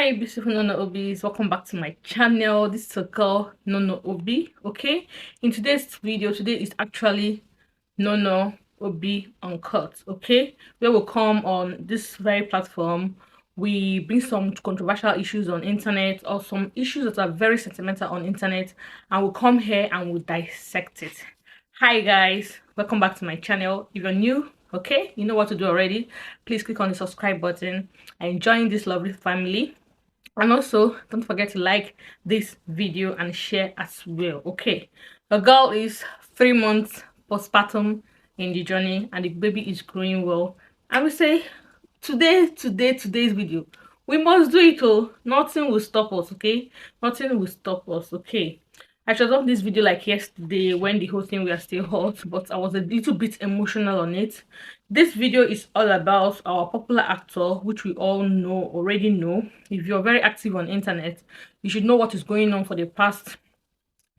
Hi beautiful Nono Obies, welcome back to my channel. This is a girl Nono Obi. Okay, in today's video, today is actually Nono Obi Uncut. Okay, where we'll come on this very platform, we bring some controversial issues on internet or some issues that are very sentimental on internet, and we'll come here and we'll dissect it. Hi guys, welcome back to my channel. If you're new, okay, you know what to do already. Please click on the subscribe button and join this lovely family, and also don't forget to like this video and share as well. Okay, the girl is 3 months postpartum in the journey and the baby is growing well, and we say today's video we must do it. Oh, nothing will stop us. Okay, nothing will stop us. Okay, I should have done this video like yesterday when the whole thing we are still hot, but I was a little bit emotional on it. This video is all about our popular actor, which we all already know. If you're very active on internet, you should know what is going on for the past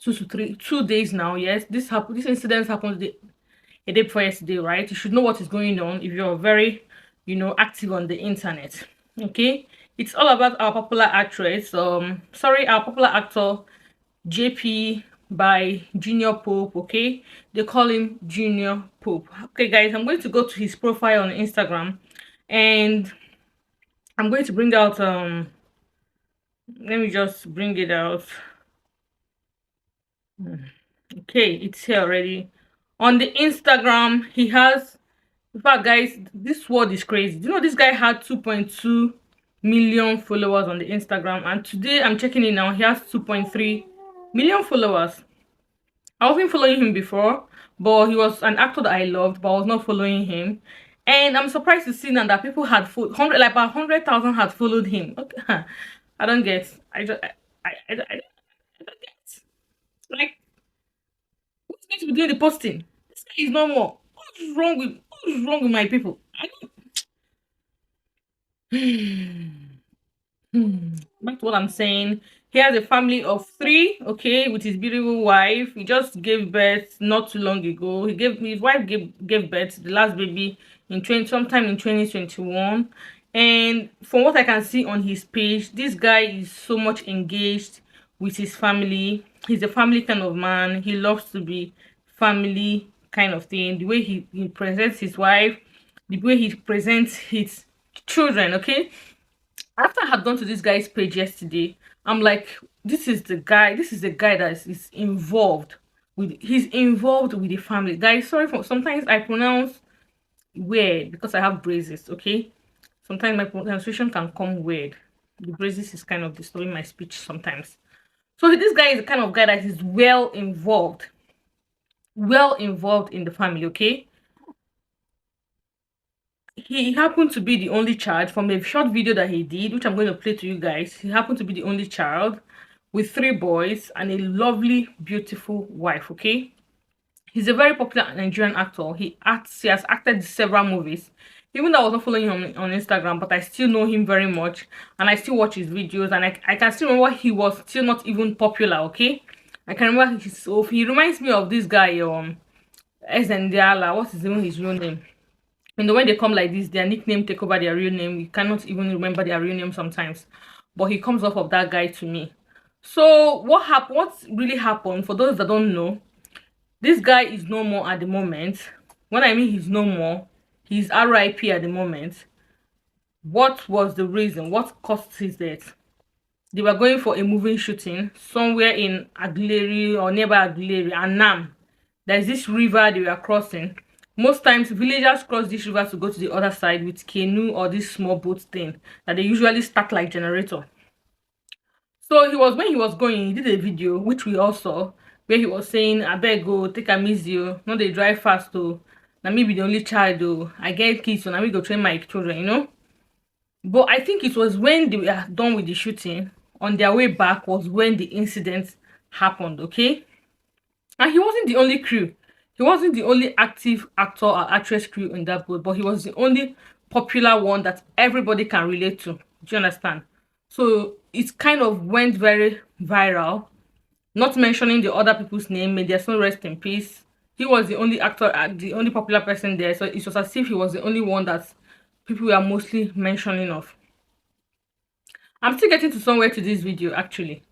2 days now. Yes, this incident happened a day before yesterday, right? You should know what is going on if you're very active on the internet. Okay, it's all about our popular actress, our popular actor, JP by Junior Pope. Okay, they call him Junior Pope. Okay guys, I'm going to go to his profile on Instagram and I'm going to bring out let me just bring it out. Okay, it's here already on the Instagram. He has, in fact guys, this world is crazy. Do you know this guy had 2.2 million followers on the Instagram, and today I'm checking it now, he has 2.3 million followers. I wasn't following him before, but he was an actor that I loved, but I was not following him. And I'm surprised to see now that people had like about 100,000 had followed him. Okay, I don't get. I don't get. Like, who's going to be doing the posting? This guy is normal. What's wrong with my people? I don't. Back to what I'm saying. He has a family of 3, okay, with his beautiful wife. He just gave birth not too long ago. His wife gave birth to the last baby sometime in 2021. And from what I can see on his page, this guy is so much engaged with his family. He's a family kind of man. He loves to be family kind of thing. The way he presents his wife, the way he presents his children. Okay, after I had gone to this guy's page yesterday, I'm like, this is the guy that is involved he's involved with the family. Guys, sorry for sometimes I pronounce weird because I have braces. Okay, sometimes my pronunciation can come weird. The braces is kind of disturbing my speech sometimes. So this guy is the kind of guy that is well involved in the family. Okay, he happened to be the only child. From a short video that he did, which I'm going to play to you guys, he happened to be the only child with 3 boys and a lovely, beautiful wife. Okay, he's a very popular Nigerian actor. He has acted in several movies. Even though I was not following him on Instagram, but I still know him very much and I still watch his videos, and I can still remember he was still not even popular. Okay, I can remember he reminds me of this guy Ezendiala. What is even his real name? When they come like this, their nickname take over their real name. You cannot even remember their real name sometimes, but he comes off of that guy to me. So what really happened, for those that don't know, this guy is no more at the moment. When I mean he's no more, he's RIP at the moment. What was the reason? What caused his death? They were going for a movie shooting somewhere in Aguleri or nearby Aguleri, Annam. There's this river they were crossing. Most times villagers cross this river to go to the other side with canoe or this small boat thing that they usually start like generator. So when he was going, he did a video which we all saw, where he was saying, I beg go take a easy, no they drive fast though. Now me be the only child though. I get kids, so now we go train my children. But I think it was when they were done with the shooting, on their way back was when the incident happened. Okay, and he wasn't the only crew. He wasn't the only active actor or actress crew in that boat, but he was the only popular one that everybody can relate to. Do you understand? So it kind of went very viral, not mentioning the other people's name. May their soul rest in peace. He was the only actor, the only popular person there. So it was as if he was the only one that people were mostly mentioning of. I'm still getting to somewhere to this video actually.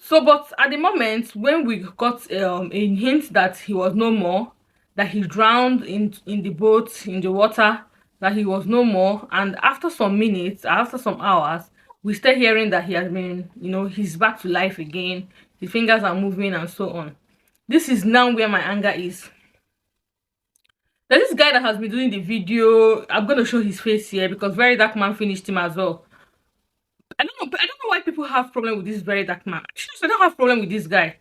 So, but at the moment when we got a hint that he was no more, that he drowned in the boat, in the water, that he was no more, and after some minutes, after some hours, we start hearing that he has been, he's back to life again, his fingers are moving and so on. This is now where my anger is. There's this guy that has been doing the video. I'm going to show his face here because Very Dark Man finished him as well. I don't know why people have problem with this Very Dark Man. I don't have problem with this guy.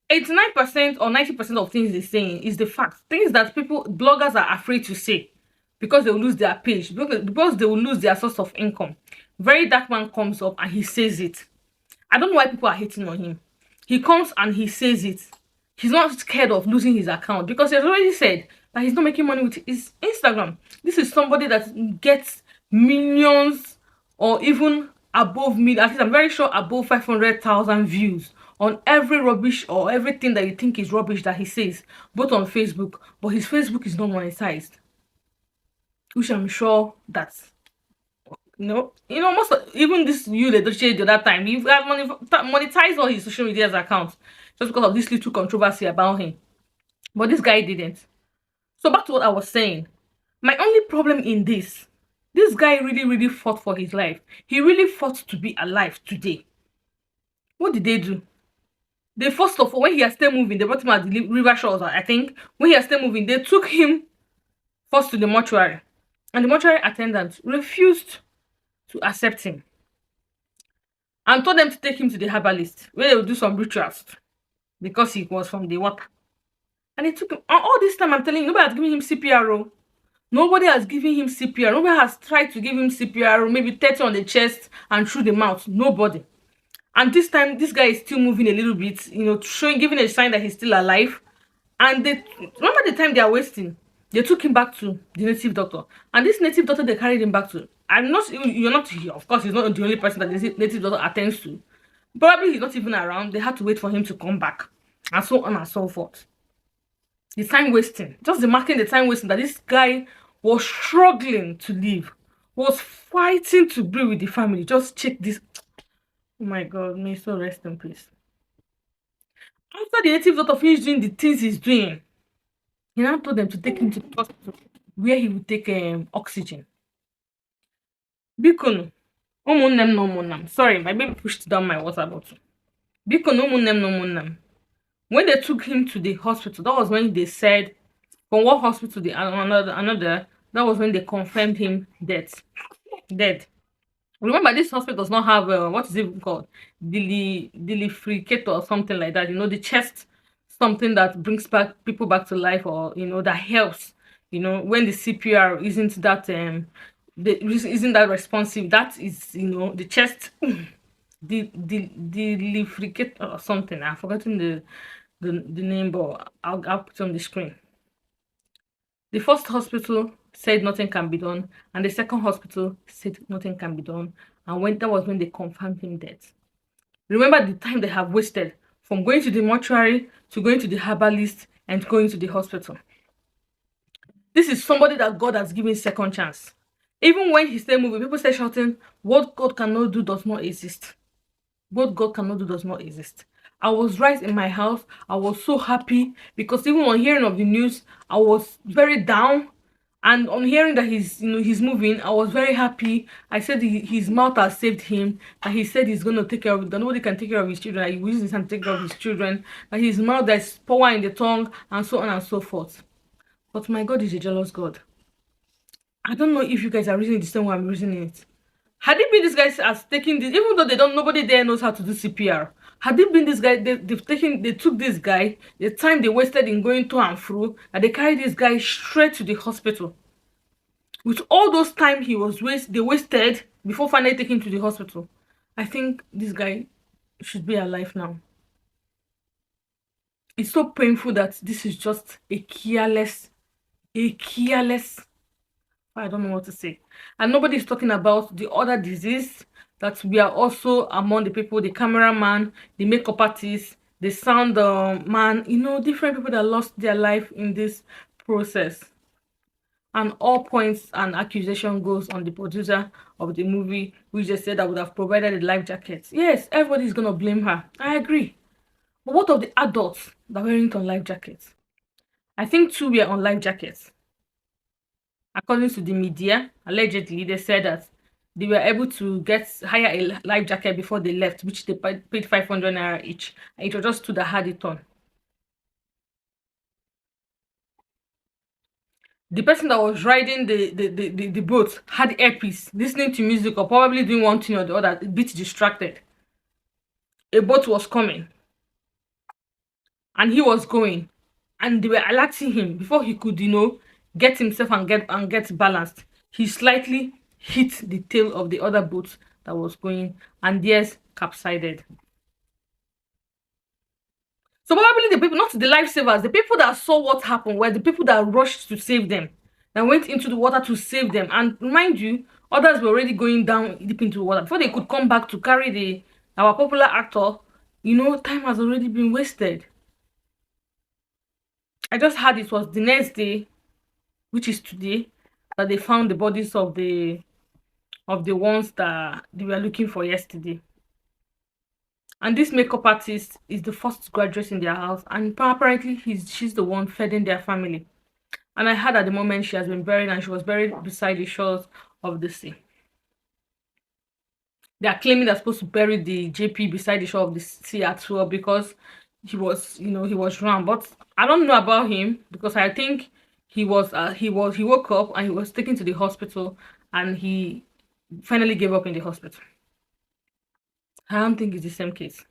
89% or 90% of things they're saying is the fact. Things that bloggers are afraid to say because they will lose their page, because they will lose their source of income. Very Dark Man comes up and he says it. I don't know why people are hating on him. He comes and he says it. He's not scared of losing his account because he has already said that he's not making money with his Instagram. This is somebody that gets millions or even above million. At least I'm very sure above 500,000 views on every rubbish or everything that you think is rubbish that he says, both on Facebook. But his Facebook is not monetized, which I'm sure that's most even this you the other time you've got monetized all his social media accounts just because of this little controversy about him, but this guy didn't. So back to what I was saying. My only problem in this guy really fought for his life. He really fought to be alive today. What did they do? They first of all, when he was still moving, they brought him at the river shores. I think when he was still moving, they took him first to the mortuary, and the mortuary attendant refused to accept him and told them to take him to the herbalist where they would do some rituals because he was from the water. And they took him. And all this time I'm telling you, nobody has given him CPR. Nobody has given him CPR. Nobody has tried to give him CPR, maybe 30 on the chest and through the mouth. Nobody. And this time this guy is still moving a little bit, giving a sign that he's still alive. And they remember the time they are wasting. They took him back to the native doctor, and this native doctor they carried him back to. You're not here. Of course, he's not the only person that the native doctor attends to. Probably he's not even around. They had to wait for him to come back, and so on and so forth. The time wasting, just the marking the time wasting that this guy was struggling to live, was fighting to be with the family. Just check this. Oh my God, may so rest in peace. After the native doctor finished doing the things he's doing, he now told them to take him to the hospital where he would take oxygen. Bikono, no sorry, my baby pushed down my water bottle. Bikono, no. When they took him to the hospital, that was when they said from one hospital to another. That was when they confirmed him dead. Remember, this hospital does not have what is it called, dilifricator or something like that. The chest, something that brings people back to life, or that helps. When the CPR isn't that isn't that responsive. That is the chest, the dilifricator or something. I've forgotten the name, but I'll put it on the screen. The first hospital said nothing can be done, and the second hospital said nothing can be done, and that was when they confirmed him dead. Remember the time they have wasted from going to the mortuary to going to the herbalist and going to the hospital. This is somebody that God has given second chance. Even when he's still moving, people start shouting, what God cannot do does not exist. What God cannot do does not exist. I was right in my house. I was so happy because even on hearing of the news, I was very down. And on hearing that he's moving, I was very happy. I said his mouth has saved him. And he said he's going to take care of it. That nobody can take care of his children. He uses his hand to take care of his children. That his mouth, there's power in the tongue, and so on and so forth. But my God is a jealous God. I don't know if you guys are reasoning the same way I'm reasoning it. Had it been this guy as taking this, even though nobody there knows how to do CPR. Had it been this guy, they took this guy, the time they wasted in going to and fro, and they carried this guy straight to the hospital. With all those time they wasted before finally taking him to the hospital. I think this guy should be alive now. It's so painful that this is just a careless, I don't know what to say. And nobody's talking about the other disease that we are also among the people, the cameraman, the makeup artist, the sound man, different people that lost their life in this process. and all points and accusation goes on the producer of the movie, which they said that would have provided the life jackets. Yes, everybody's gonna blame her. I agree. But what of the adults that weren't on life jackets? I think two were on life jackets. According to the media, allegedly, they said that they were able to hire a life jacket before they left, which they paid 500 naira each. And it was just two that had it on. The person that was riding the boat had earpiece, listening to music or probably doing one thing or the other, a bit distracted. A boat was coming and he was going, and they were alerting him before he could, get himself and get balanced. He slightly hit the tail of the other boat that was going, and theirs capsided. So probably the people, not the lifesavers, the people that saw what happened were the people that rushed to save them, that went into the water to save them. And mind you, others were already going down deep into the water before they could come back to carry our popular actor. Time has already been wasted. I just heard it was the next day, which is today, that they found the bodies of the ones that they were looking for yesterday. And this makeup artist is the first graduate in their house, and apparently she's the one feeding their family. And I heard at the moment she has been buried, and she was buried beside the shores of the sea. They are claiming they're supposed to bury the JP beside the shore of the sea as well, because he was drowned. But I don't know about him, because I think he woke up and he was taken to the hospital, and he finally gave up in the hospital. I don't think it's the same case.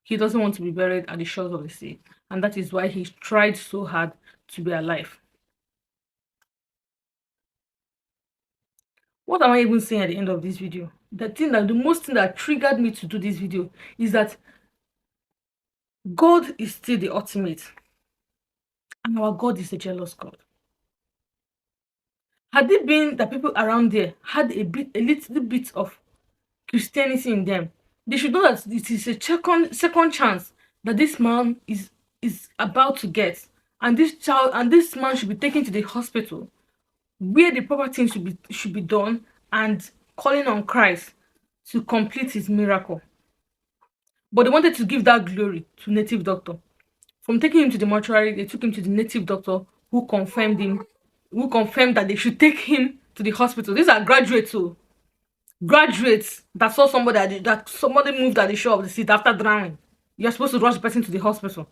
He doesn't want to be buried at the shores of the sea, and that is why he tried so hard to be alive. What am I even saying at the end of this video? The most thing that triggered me to do this video is that God is still the ultimate, and our God is a jealous God. Had it been that people around there had a little bit of Christianity in them, they should know that it is a second chance that this man is about to get, and this man should be taken to the hospital where the proper thing should be done, and calling on Christ to complete his miracle. But they wanted to give that glory to native doctor. From taking him to the mortuary, they took him to the native doctor who confirmed that they should take him to the hospital. These are graduates too. Graduates that saw somebody that somebody moved at the shore of the seat after drowning. You're supposed to rush the person to the hospital.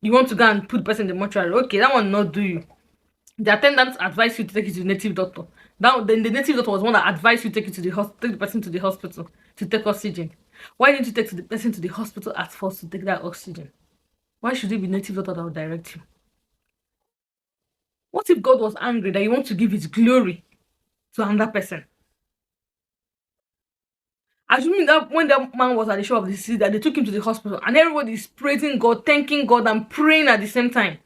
You want to go and put the person in the mortuary. Okay, that one not do you. The attendants advised you to take it to the native doctor. Now, then the native doctor was one that advised you to take the person to the hospital to take oxygen. Why didn't you take the person to the hospital at first to take that oxygen? Why should it be native doctor that will direct you? What if God was angry that he wants to give his glory to another person? Assuming that when that man was at the shore of the sea, that they took him to the hospital and everybody is praising God, thanking God, and praying at the same time,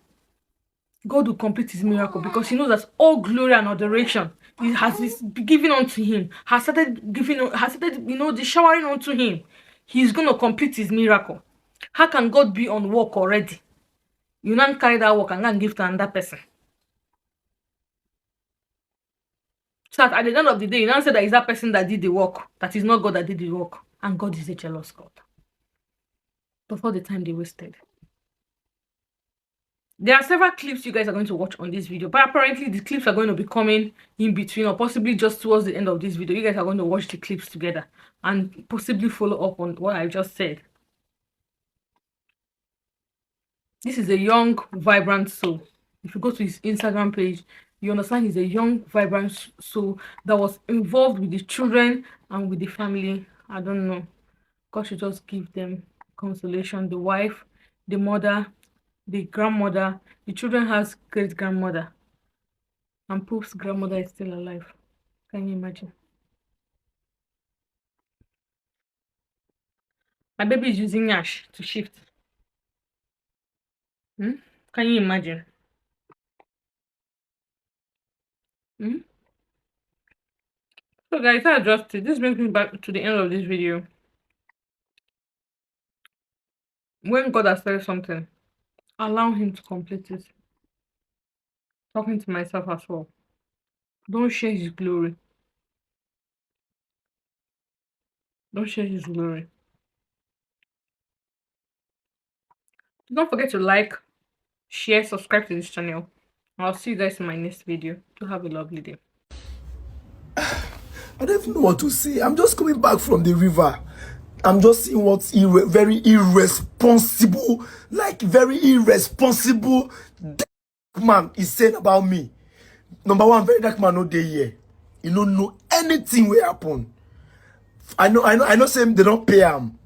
God will complete his miracle, because he knows that all glory and adoration is given unto him, has started the showering unto him. He's going to complete his miracle. How can God be on work already? You now carry that work and go and give to another person. So at the end of the day, you now say that is that person that did the work, that is not God that did the work. And God is a jealous God. Before the time they wasted. There are several clips you guys are going to watch on this video, but apparently the clips are going to be coming in between, or possibly just towards the end of this video. You guys are going to watch the clips together and possibly follow up on what I just said. This is a young, vibrant soul. If you go to his Instagram page, you understand he's a young, vibrant soul that was involved with the children and with the family. I don't know. God should just give them consolation. The wife, the mother, the grandmother. The children has great grandmother, and Poof's grandmother is still alive. Can you imagine? My baby is using Ash to shift. Can you imagine? So guys, I just it. This brings me back to the end of this video. When God has said something, allow him to complete it. Talking to myself as well. Don't share his glory. Don't share his glory. Don't forget to like, share, subscribe to this channel. I'll see you guys in my next video. Do have a lovely day. I don't even know what to say. I'm just coming back from the river. I'm just seeing what's very irresponsible, like very irresponsible dark man is saying about me. Number one, very dark man no day here. You don't know anything will happen. I know. Say they don't pay him.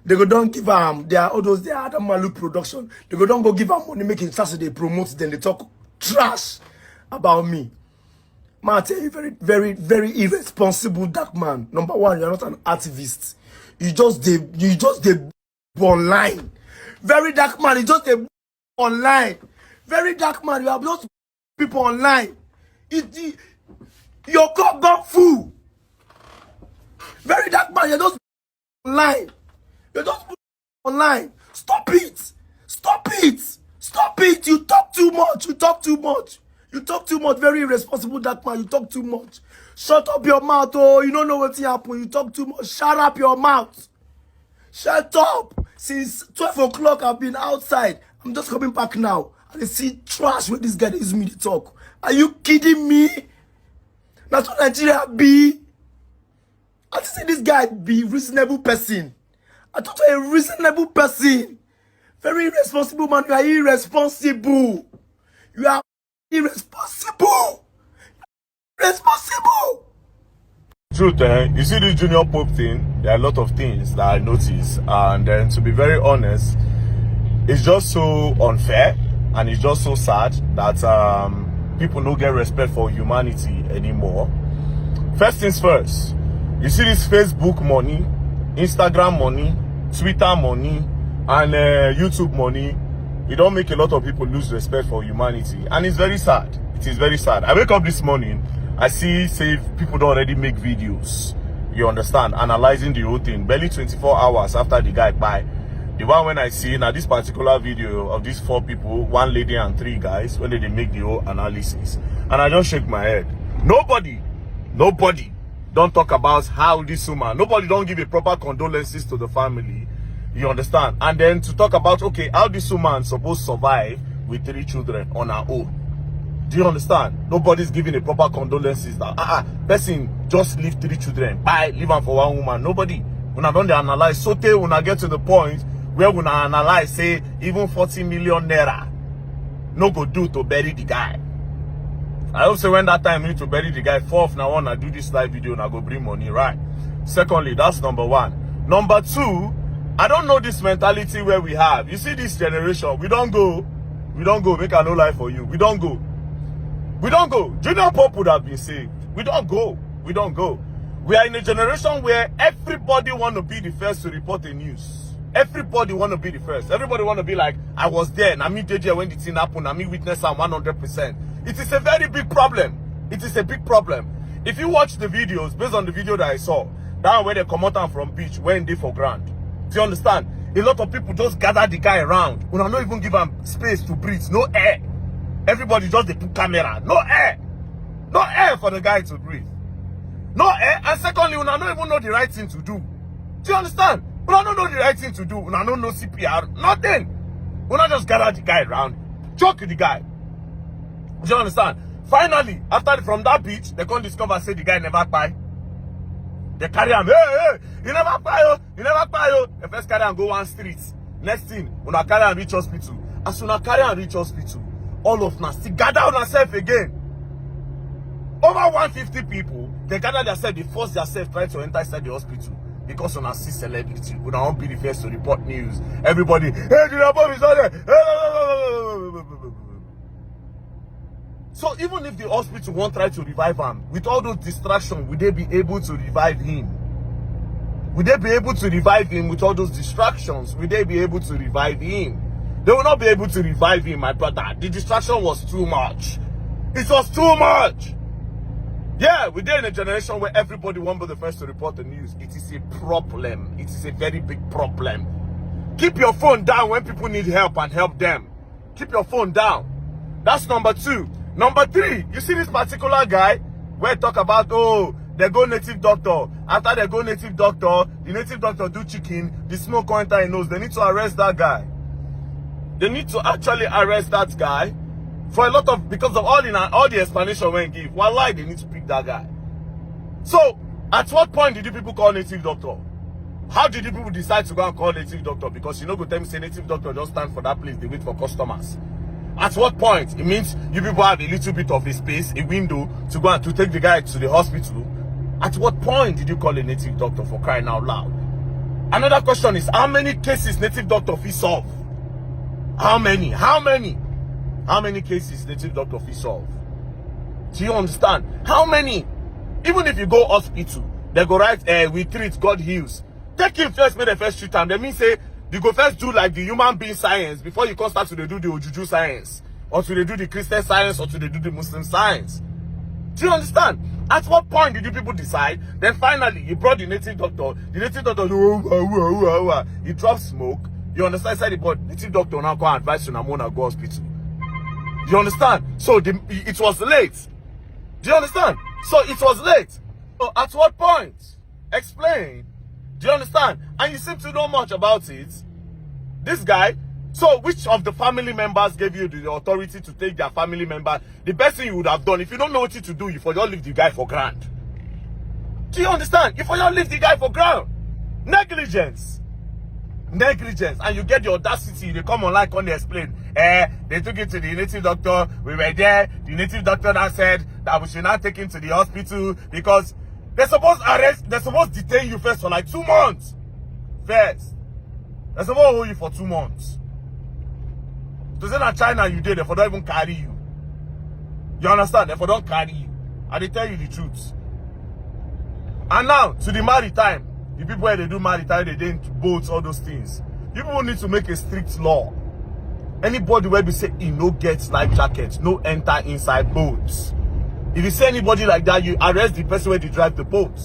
They go don't give him. They are all those. They are Adam Malu production. They go don't go give him money, making such they promote. Then they talk trash about me. Man, I tell you, very irresponsible dark man. Number one, you're not an activist. You just the online. Very dark man, you just the online. Very dark man, you have just people online. Your cup got full. Very dark man, you're just online. You're just online. Stop it. Stop it. Stop it. You talk too much. You talk too much. You talk too much. Very irresponsible dark man. You talk too much. Shut up your mouth. Oh, you don't know what's happening. You talk too much. Shut up your mouth. Shut up. Since 12 o'clock, I've been outside. I'm just coming back now. And I see trash where this guy is me to talk. Are you kidding me? That's what Nigeria be. I just say this guy be reasonable person. I thought you a reasonable person. Very irresponsible man. You are irresponsible. You are irresponsible. Irresponsible. Truth, you see this Junior Pope thing, there are a lot of things that I notice, and then to be very honest, it's just so unfair and it's just so sad that people don't get respect for humanity anymore. First things first, you see this Facebook money, Instagram money, Twitter money, and YouTube money. It don't make a lot of people lose respect for humanity, and it's very sad. It is very sad. I wake up this morning, I see say people don't already make videos, you understand, analyzing the whole thing barely 24 hours after the guy buy. The one when I see now this particular video of these 4 people, 1 lady and 3 guys, when they make the whole analysis, and I just shake my head. Nobody don't talk about how this woman, nobody don't give a proper condolences to the family, you understand, and then to talk about, okay, how this woman supposed to survive with 3 children on her own. Do you understand? Nobody's giving a proper condolences that person just leave 3 children, leave them for 1 woman. Nobody. When I don't analyze, so when I get to the point where when I analyze, say even 40 million naira no go do to bury the guy. I also when that time need to bury the guy. Fourth, now when I do this live video and I go bring money, right? Secondly, that's number 1. Number 2, I don't know this mentality where we have. You see this generation, we don't go, make a no lie for you. We don't go. Junior Pope would have been saved. We don't go. We are in a generation where everybody want to be the first to report the news. Everybody want to be the first. Everybody want to be like, I was there. And I mean, JJ, when the thing happened, I mean, witness 100%. It is a very big problem. It is a big problem. If you watch the videos, based on the video that I saw, down where they come out from beach, when they for grand. Do you understand? A lot of people just gather the guy around. We not even give him space to breathe. No air. Everybody just they put camera. No air. No air for the guy to breathe. No air. And secondly, we don't even know the right thing to do. Do you understand? We don't know the right thing to do. We don't know CPR. Nothing. We not just gather the guy around. Choke the guy. Do you understand? Finally, from that beach, they can't discover say the guy never buy. They carry him. Hey, he never buy yo. He never buy yo. They first carry him go 1 street. Next thing, when carry him reach hospital. As soon as carry him reach hospital, all of us still gather on ourselves again. Over 150 people, they gather themselves, they force themselves try to enter inside the hospital. Because on a see celebrity, we don't be the first to report news. Everybody, hey, the bomb is on there. So even if the hospital won't try to revive him, with all those distractions, would they be able to revive him? Would they be able to revive him with all those distractions? Would they be able to revive him? They will not be able to revive him, my brother. The distraction was too much. It was too much. Yeah, we're in a generation where everybody wants to be the first to report the news. It is a problem. It is a very big problem. Keep your phone down when people need help and help them. Keep your phone down. That's number 2. Number 3, you see this particular guy where talk about, oh, they go native doctor. After they go native doctor, the native doctor do chicken, the smoke enter in nose. They need to arrest that guy. They need to actually arrest that guy for a lot of, because of all the explanation when give. Why they need to pick that guy? So, at what point did you people call native doctor? How did you people decide to go and call native doctor? Because you know, go tell me say native doctor just stand for that place, they wait for customers. At what point? It means you people have a little bit of a space, a window to go and to take the guy to the hospital. At what point did you call a native doctor, for crying out loud? Another question is, how many cases native doctor fee solve? How many? How many? How many cases native doctor fee solve? Do you understand? How many? Even if you go hospital, they go write, we treat, God heals. Take him first, make the first treat time. They mean say, you go first do like the human being science before you can start to do the Ojuju science, or to do the Christian science, or to do the Muslim science. Do you understand? At what point did you people decide? Then finally, you brought the native doctor. The native doctor, he dropped smoke. You understand? Said the boy, native doctor now go advise you now go hospital. Do you understand? So it was late. Do you understand? So it was late. So at what point? Explain. Do you understand? And you seem to know much about it. This guy. So which of the family members gave you the authority to take their family member? The best thing you would have done, if you don't know what to do, you for just leave the guy for ground. Do you understand? You for just leave the guy for ground. Negligence. Negligence. And you get the audacity, they come online and they explain. They took it to the native doctor. We were there. The native doctor now said that we should not take him to the hospital because they're supposed to detain you first for like 2 months. First. They're supposed to hold you for 2 months. To say that China you did, they don't even carry you. You understand? They don't carry you. And they tell you the truth. And now, to the maritime, the people where they do maritime, they didn't boats, all those things. People need to make a strict law. Anybody where we say he no gets life jackets, no enter inside boats. If you see anybody like that, you arrest the person where they drive the boat.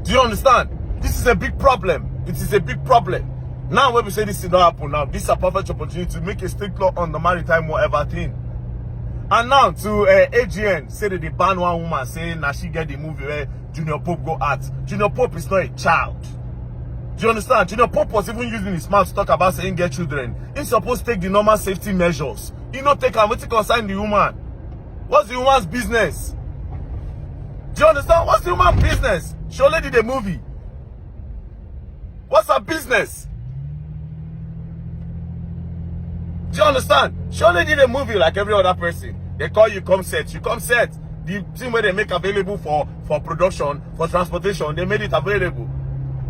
Do you understand? This is a big problem. It is a big problem. Now when we say this did not happen now, this is a perfect opportunity to make a strict law on the maritime whatever thing. And now to AGN say that they ban one woman saying that she get the movie where Junior Pope go at. Junior Pope is not a child. Do you understand? Junior Pope was even using his mouth to talk about saying get children. He's supposed to take the normal safety measures. He not take and what to concern the woman. What's the woman's business? Do you understand? What's the woman's business? She only did a movie. What's her business? Do you understand? She only did a movie like every other person. They call you, come set. You come set. The thing where they make available for production, for transportation, they made it available.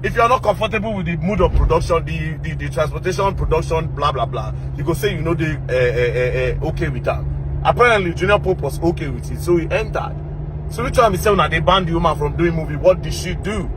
If you are not comfortable with the mood of production, the transportation, production, blah, blah, blah, you go say you know the okay with that. Apparently, Junior Pope was okay with it, so he entered. So which one is saying that they banned the woman from doing movie? What did she do?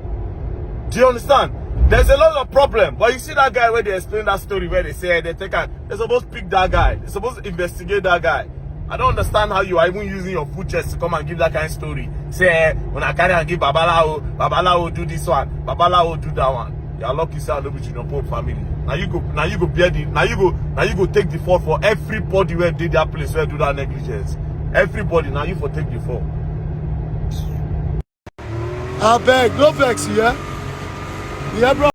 Do you understand? There's a lot of problem. But you see that guy where they explain that story where they say they're supposed to pick that guy. They're supposed to investigate that guy. I don't understand how you are even using your food chest to come and give that kind of story. Say, when I carry and give Babalawo do this one, Babalawo do that one. You are lucky say I don't be Junior Pope family. Now you go bear the, now you go take the fault for everybody where did that place where do that negligence. Everybody, now you for take the fault. I beg, no vex, yeah? Yeah, bro.